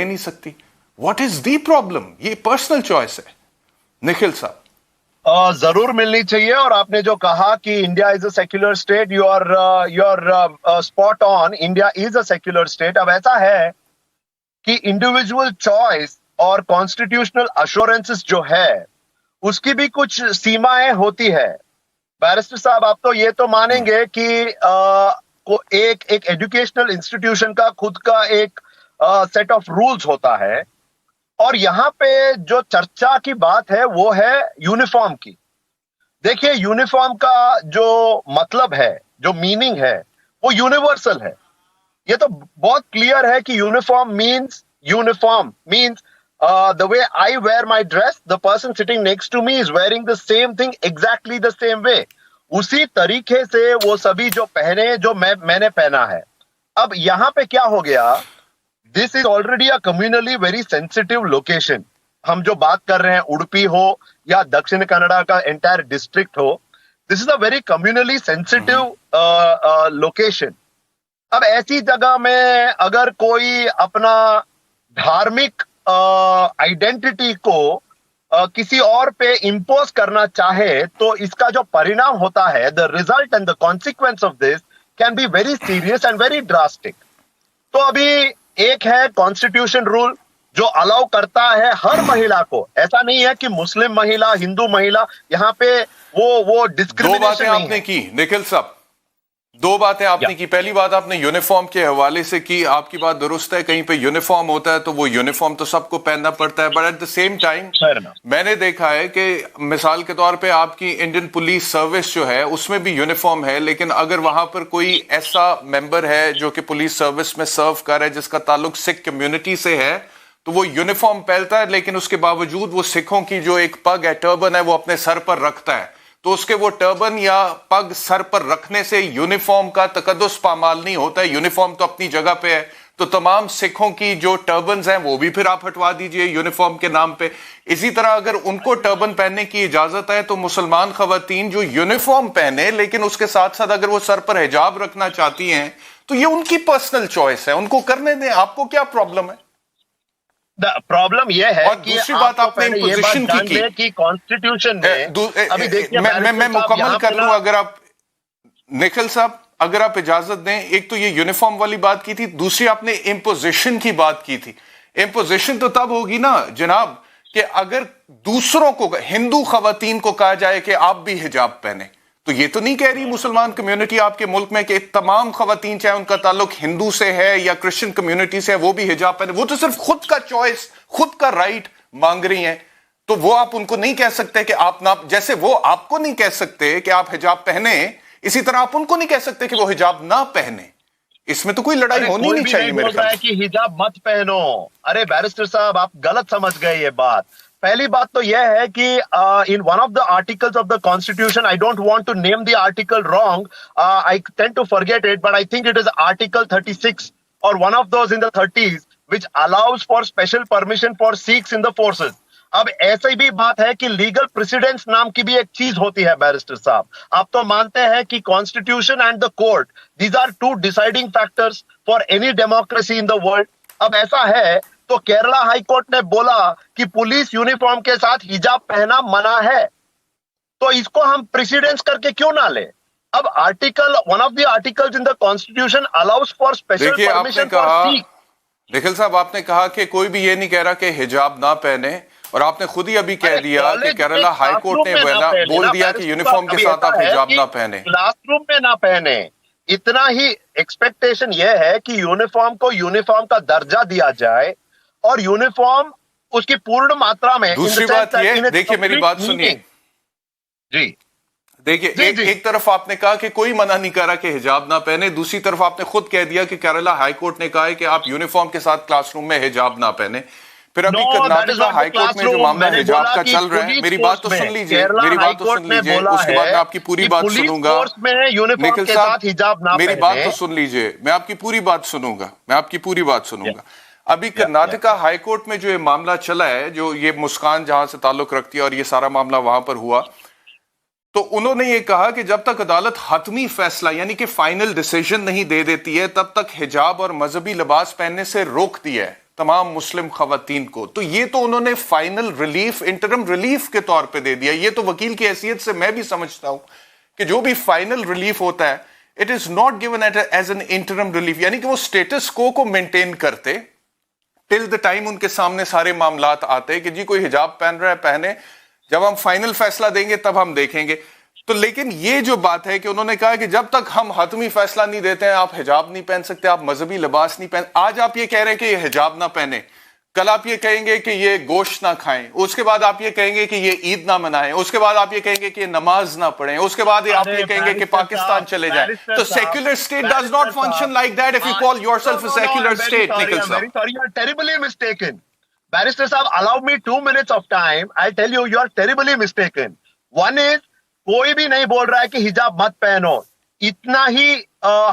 नहीं सकती। What is the problem? ये पर्सनल चॉइस है। निखिल साहब, जरूर मिलनी चाहिए। और आपने जो कहा कि India is a secular state, you are spot on. India is a secular state. अब ऐसा है कि इंडिविजुअल चॉइस और कॉन्स्टिट्यूशनल अश्योरेंसेस जो है उसकी भी कुछ सीमाएं होती है। बैरिस्टर साहब, आप तो ये तो मानेंगे कि एक एजुकेशनल इंस्टीट्यूशन का खुद का एक सेट ऑफ रूल्स होता है। और यहाँ पे जो चर्चा की बात है वो है यूनिफॉर्म की। देखिए, यूनिफॉर्म का जो मतलब है, जो मीनिंग है, वो यूनिवर्सल है। ये तो बहुत क्लियर है कि uniform means the way I wear my dress, the person sitting next to me is wearing the same thing exactly the same way. उसी तरीके से वो सभी जो पहने, जो मैंने पहना है। अब यहां पे क्या हो गया, this is already a communally very sensitive location. हम जो बात कर रहे हैं, उडुपी हो या दक्षिण कन्नड़ा का एंटायर डिस्ट्रिक्ट हो, this is a very communally sensitive location. अब ऐसी जगह में अगर कोई अपना धार्मिक आइडेंटिटी को किसी और पे इंपोज करना चाहे, तो इसका जो परिणाम होता है, the result and the consequence of this can be very serious and very drastic. तो अभी एक है कॉन्स्टिट्यूशन रूल जो अलाउ करता है हर महिला को। ऐसा नहीं है कि मुस्लिम महिला, हिंदू महिला, यहाँ पे वो डिस्क्रिमिनेशन दो बातें आपने की निखिल साहब, दो बातें आपने की। पहली बात आपने यूनिफॉर्म के हवाले से की, आपकी बात दुरुस्त है। कहीं पे यूनिफॉर्म होता है तो वो यूनिफॉर्म तो सबको पहनना पड़ता है, but at the same time मैंने देखा है कि मिसाल के तौर पे आपकी इंडियन पुलिस सर्विस जो है उसमें भी यूनिफॉर्म है, लेकिन अगर वहां पर कोई ऐसा मेंबर है जो कि पुलिस सर्विस में सर्व कर रहा है जिसका ताल्लुक सिख कम्युनिटी से है, तो वो यूनिफॉर्म पहनता है, लेकिन उसके बावजूद वो सिखों की जो एक पग है, टर्बन है, वो अपने सर पर रखता है। तो उसके वो टर्बन या पग सर पर रखने से यूनिफॉर्म का तकद्दुस पामाल नहीं होता है। यूनिफॉर्म तो अपनी जगह पे है। तो तमाम सिखों की जो टर्बन्स हैं वो भी फिर आप हटवा दीजिए यूनिफॉर्म के नाम पे। इसी तरह अगर उनको टर्बन पहनने की इजाजत है तो मुसलमान खवातीन जो यूनिफॉर्म पहने लेकिन उसके साथ साथ अगर वो सर पर हिजाब रखना चाहती हैं तो ये उनकी पर्सनल चॉइस है, उनको करने दें। आपको क्या प्रॉब्लम है? प्रॉब्लम यह है कि दूसरी बात आपने इम्पोजिशन की कॉन्स्टिट्यूशन में अभी देखिए मैं मुकम्मल कर लूं, अगर आप निखिल साहब अगर आप इजाजत दें। एक तो ये यूनिफॉर्म वाली बात की थी, दूसरी आपने इम्पोजिशन की बात की थी। इम्पोजिशन तो तब होगी ना जनाब कि अगर दूसरों को, हिंदू खवातीन को कहा जाए कि आप भी हिजाब पहने। तो ये तो नहीं कह रही मुसलमान कम्युनिटी आपके मुल्क में कि तमाम खवातीन चाहे उनका ताल्लुक हिंदू से है या क्रिश्चियन कम्युनिटी से है वो भी हिजाब पहने। वो तो सिर्फ खुद का चॉइस, खुद का राइट मांग रही हैं। तो वो आप उनको नहीं कह सकते कि आप ना, जैसे वो आपको नहीं कह सकते कि आप हिजाब पहने, इसी तरह आप उनको नहीं कह सकते कि वो हिजाब ना पहने। इसमें तो कोई लड़ाई होनी नहीं चाहिए मेरे ख्याल से। कि हिजाब मत पहनो। अरे बैरिस्टर साहब, आप गलत समझ गए ये बात। पहली बात तो यह है कि in one of the articles of the constitution, I don't want to name the article wrong, I tend to forget it, but I think it is article 36 और one of those in the 30s which allows for special permission for Sikhs in the forces. अब ऐसी भी बात है कि legal precedence नाम की भी एक चीज होती है बैरिस्टर साहब। आप तो मानते हैं कि constitution and the court, these are two deciding factors for any democracy in the world. अब ऐसा है तो केरला हाई कोर्ट ने बोला कि पुलिस यूनिफॉर्म के साथ हिजाब पहना मना है, तो इसको हम प्रेसिडेंस करके क्यों ना ले। अब article, one of the articles in the constitution allows for special permission for सीख। निखिल साहब, आपने कहा कि कोई भी ये नहीं कह रहा कि हिजाब ना पहने, और आपने खुद ही अभी कह दिया कि केरला हाई कोर्ट ने बोल दिया कि यूनिफॉर्म के साथ आप हिजाब ना पहने, क्लासरूम में ना पहने। इतना ही एक्सपेक्टेशन यह है कि यूनिफॉर्म को यूनिफॉर्म का दर्जा दिया जाए और यूनिफॉर्म उसकी पूर्ण मात्रा में। दूसरी बात ये, देखिए मेरी बात सुनिए जी, देखिए एक तरफ आपने कहा कि कोई मना नहीं कर रहा कि हिजाब ना पहने, दूसरी तरफ आपने खुद कह दिया कि केरला हाई कोर्ट ने कहा है कि आप यूनिफॉर्म के साथ क्लासरूम में हिजाब ना पहने। फिर अभी कर्नाटका हाई कोर्ट में जो मामला हिजाब का चल रहा है, मेरी बात तो सुन लीजिए, मेरी बात तो सुन लीजिए, उसके बाद मैं आपकी पूरी बात सुनूंगा। निखिल साहब, मेरी बात तो सुन लीजिए, मैं आपकी पूरी बात सुनूंगा। अभी कर्नाटका हाई कोर्ट में जो ये मामला चला है, जो ये मुस्कान जहां से ताल्लुक रखती है और ये सारा मामला वहां पर हुआ, तो उन्होंने ये कहा कि जब तक अदालत हतमी फैसला यानी कि फाइनल डिसीजन नहीं दे देती है तब तक हिजाब और मजहबी लिबास पहनने से रोकती है। तमाम मुस्लिम खवातीन को, तो ये तो उन्होंने फाइनल रिलीफ, इंटरम रिलीफ के तौर पे दे दिया। ये तो वकील की हैसियत से मैं भी समझता हूं कि जो भी फाइनल रिलीफ होता है it is not given as an interim relief, यानी कि वो स्टेटस को मेंटेन करते टिल द टाइम उनके सामने सारे मामलात आते हैं कि जी कोई हिजाब पहन रहा है पहने, जब हम फाइनल फैसला देंगे तब हम देखेंगे। तो लेकिन ये जो बात है कि उन्होंने कहा कि जब तक हम हतमी फैसला नहीं देते हैं आप हिजाब नहीं पहन सकते, आप मजहबी लिबास नहीं पहन, आज आप ये कह रहे हैं कि ये हिजाब ना पहने, कल आप ये कहेंगे कि ये गोश्त ना खाएं, उसके बाद आप ये कहेंगे कि ये ईद ना मनाएं, उसके बाद आप ये कहेंगे कि ये नमाज ना पढ़ें, उसके बाद आप ये कहेंगे कि पाकिस्तान चले जाए। तो secular state does not function like that if you call yourself a secular state. Nikhil साहब, you are terribly mistaken. Barrister साहब, allow me 2 minutes of time. I'll tell you, you are terribly mistaken. One is, कोई भी नहीं बोल रहा है कि हिजाब मत पहनो, इतना ही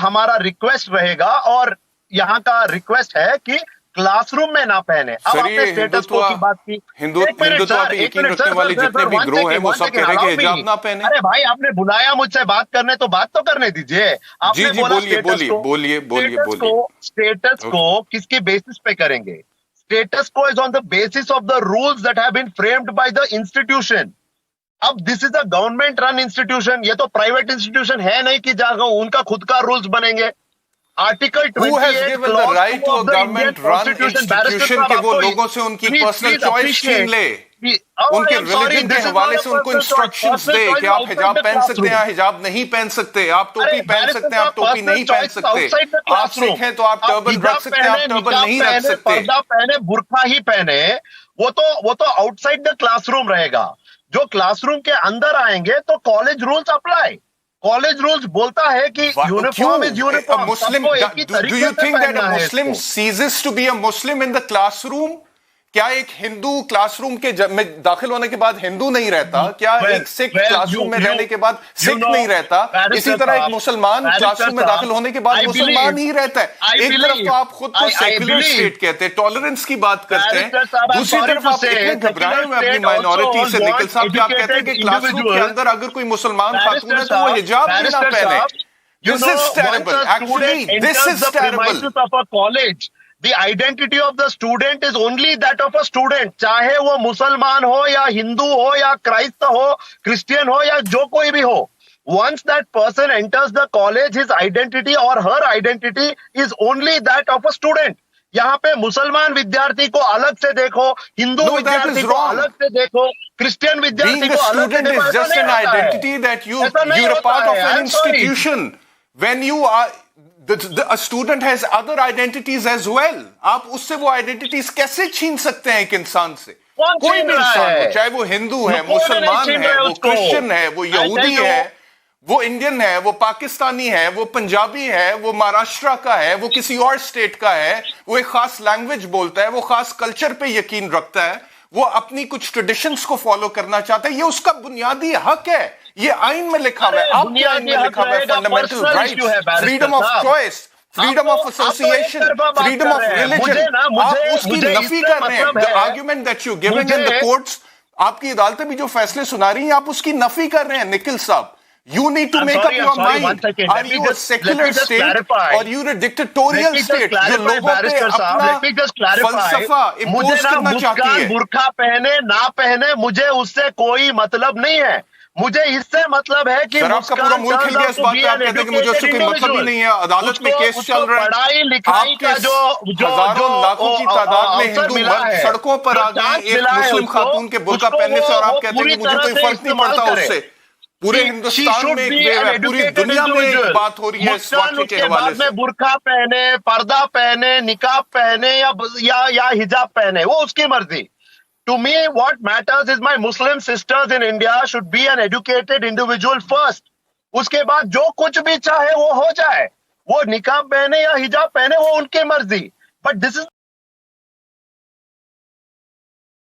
हमारा रिक्वेस्ट रहेगा, और यहाँ का रिक्वेस्ट है कि क्लासरूम में ना पहने। अब आपने स्टेटस को की बात की, हिंदुत्व पे यकीन रखने वाले जितने भी ग्रोह हैं वो सब कह रहे हैं कि हिजाब ना पहने। अरे भाई, आपने बुलाया मुझसे बात करने, तो बात तो करने दीजिए। आपने बोला स्टेटस को किसके बेसिस पे करेंगे? स्टेटस को is on the basis of the rules that have been framed by the institution. अब this is a government run institution, ये तो प्राइवेट इंस्टीट्यूशन है नहीं कि जाकर उनका खुद का रूल्स बनेंगे। Article 28 given the right to a government run institution के वो लोगों से उनकी पर्सनल चॉइस छीन ले, उनके रिलीजन के हवाले से उनको इंस्ट्रक्शंस दे कि आप हिजाब पहन सकते हैं, हिजाब नहीं पहन सकते, आप टोपी पहन सकते हैं, आप टोपी नहीं पहन सकते, आप सिख हैं तो आप टर्बन रख सकते हैं, आप टर्बन नहीं रख सकते, पर्दा पहने, बुर्का ही पहने, वो तो आउटसाइड द क्लासरूम रहेगा। जो क्लासरूम के अंदर आएंगे तो college rules apply. College rules बोलता है कि uniform is uniform. Muslim, do you think that a Muslim ceases to be a Muslim in the classroom? क्या एक हिंदू क्लासरूम के में दाखिल होने के बाद हिंदू नहीं रहता? क्या एक सिख क्लासरूम में रहने के बाद सिख नहीं रहता? इसी तरह एक मुसलमान क्लासरूम में दाखिल होने के बाद मुसलमान ही रहता है। एक तरफ तो आप खुद को सेक्युलर स्टेट कहते हैं, टॉलरेंस की बात करते हैं, दूसरी तरफ आप इतने घबराए हुए अपनी माइनॉरिटी से, निखिल साहब, कि आप कहते हैं कि क्लासरूम के अंदर अगर कोई मुसलमान खातून है तो वो हिजाब भी ना पहने। This is terrible. Actually, this is terrible. The identity of the student is only that of a student. चाहे वो मुसलमान हो या हिंदू हो या क्राइस्त हो, क्रिश्चियन हो या जो कोई भी हो, once that person enters the college, his identity or her identity is only that of a student. यहाँ पे मुसलमान विद्यार्थी को अलग से देखो, हिंदू विद्यार्थी को अलग से देखो, क्रिश्चियन विद्यार्थी को अलग से देखो। Being a student is just an identity that you're a part of an institution. When you are a student has other identities as well. आप उससे वो आइडेंटिटीज कैसे छीन सकते हैं एक इंसान से? कोई भी इंसान हो, चाहे वो हिंदू है, मुसलमान है, वो क्रिश्चियन है, वो यहूदी है, वो इंडियन है, वो पाकिस्तानी है, वो पंजाबी है, वो महाराष्ट्र का है, वो किसी और स्टेट का है, वो एक खास लैंग्वेज बोलता है, वो खास कल्चर पे यकीन रखता है, वो अपनी कुछ ट्रेडिशंस को फॉलो करना चाहता है, ये उसका बुनियादी हक है। ये आइन में लिखा हुआ है, आपके आइन में लिखा हुआ है, fundamental rights, freedom of choice, freedom of association, freedom of religion. आप उसकी नफी कर रहे हैं। The argument that you giving in the courts, आपकी अदालतें भी जो फैसले सुना रही हैं, आप उसकी नफी कर रहे हैं। निखिल साहब, you need to make up your mind. Are you a secular state or you a dictatorial state? जो लोगों पे अपना फलसफा इम्पोज करना चाहती है। बुर्का पहने ना पहने, मुझे उससे कोई मतलब नहीं है। मुझे इससे मतलब है कि आपका पूरा मुल्क हिल गया इस बात पे। आप कहते हैं कि मुझे उससे कोई मतलब ही नहीं है। अदालत में केस चल रहा है, पढ़ाई लिखाई का जो हजारों लाखों की तादाद में हिंदू मर्द सड़कों पर आ गए एक मुस्लिम खातून के बुर्का पहनने से, और आप कहते हैं कि मुझे कोई फर्क नहीं पड़ता उससे। पूरे हिंदुस्तान में एक, पूरी दुनिया में एक बात हो रही है इस वाक़े के हवाले से। बुर्का पहने, पर्दा पहने, निकाब पहने या हिजाब पहने, वो उसकी मर्जी। To me, what matters is my Muslim sisters in India should be an educated individual first. उसके बाद जो कुछ भी चाहे वो हो जाए, वो निकाब पहने या हिजाब पहने, वो उनकी मर्जी। But this is